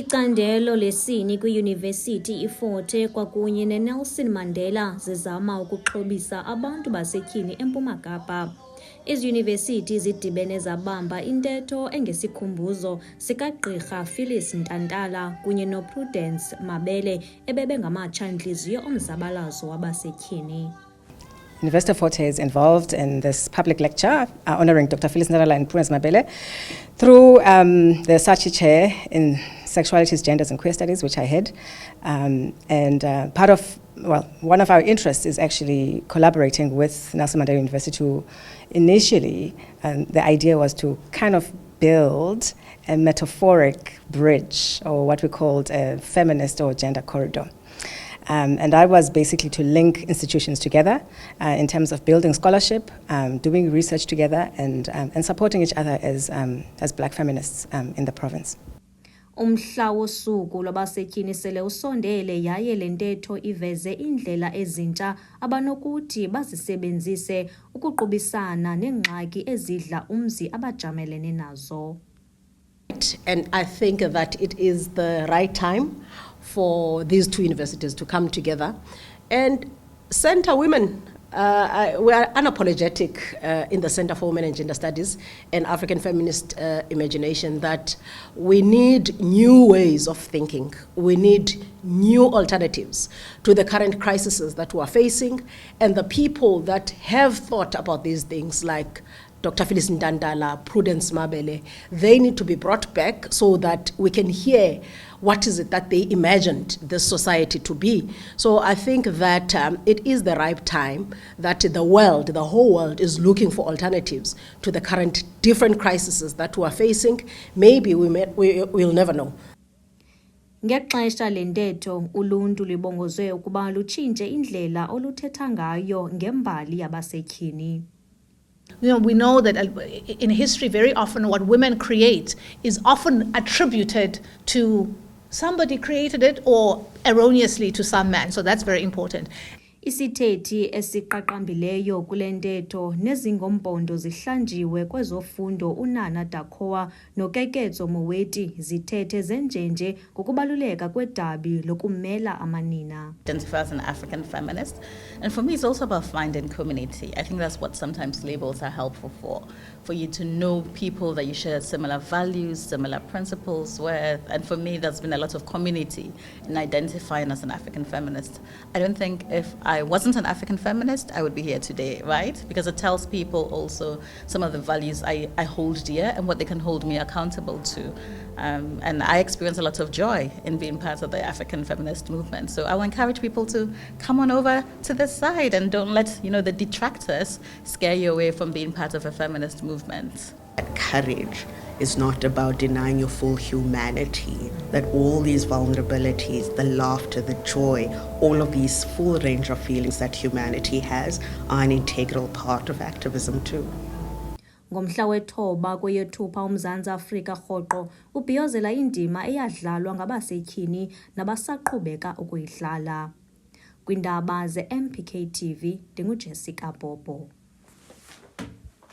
Icandelo lesini kwiYunivesithi iFort Hare kwakunye neNelson Mandela zizama ukuxhobisa abantu basetyhini eMpuma Kapa. Iziyunivesithi zidibene zabamba intetho engesikhumbuzo sikaGqirha Phyllis Ntantala kunye noPrudence Mabele ebebengamatsha-ntliziyo omzabalazo wabasetyhini. University of Fort Hare is involved in this public lecture honoring Dr. Phyllis Ntantala and Prudence Mabele through the Saatchi Chair in Sexualities, Genders and Queer Studies, which I head. One of our interests is actually collaborating with Nelson Mandela University to initially, the idea was to kind of build a metaphoric bridge, or what we called a feminist or gender corridor. And I was basically to link institutions together in terms of building scholarship, doing research together, and supporting each other as Black feminists in the province. Umhla wosuku lwabasetyhini sele usondele yaye le ntetho iveze indlela ezintsha abanokuthi bazisebenzise ukuqubisana neengxaki ezidla umzi abajamelene nazo. And I think that it is the right time for these two universities to come together and center women. We are unapologetic in the Center for Women and Gender Studies and African Feminist Imagination that we need new ways of thinking. We need new alternatives to the current crises that we are facing, and the people that have thought about these things, like Dr. Phyllis Ntantala, Prudence Mabele, they need to be brought back so that we can hear what is it that they imagined this society to be. So I think that it is the right time that the whole world is looking for alternatives to the current different crises that we are facing. Maybe we'll never know. Ngexesha le ntetho uluntu libongozwe ukuba lutshintshe indlela oluthetha ngayo ngembali yabasetyhini. We know that in history, very often what women create is often attributed to somebody created it or erroneously to some man. So that's very important. Isithethi esiqaqambileyo kule ntetho nezingompondo zihlanjiwe kwezofundo uNana Dakoa noKeketso Moweti zithethe zenjenje ngokubaluleka kwedabi lokumela amanina. Identify as an African feminist, and for me it's also about finding community. I think that's what sometimes labels are helpful for you to know people that you share similar values, similar principles with, and for me there's been a lot of community in identifying as an African feminist. I don't think if I wasn't an African feminist, I would be here today, right? Because it tells people also some of the values I hold dear and what they can hold me accountable to. And I experience a lot of joy in being part of the African feminist movement. So I will encourage people to come on over to this side and don't let the detractors scare you away from being part of a feminist movement. Courage is not about denying your full humanity, that all these vulnerabilities, the laughter, the joy, all of these full range of feelings that humanity has are an integral part of activism too. Ngomhla wethoba kweyeThupha uMzantsi Afrika rhoqo ubhiyozela indima eyadlalwa ngabasetyhini nabasaqhubeka ukuyidlala. Kwindaba ze-MPK TV, ndinguJessica Bobo.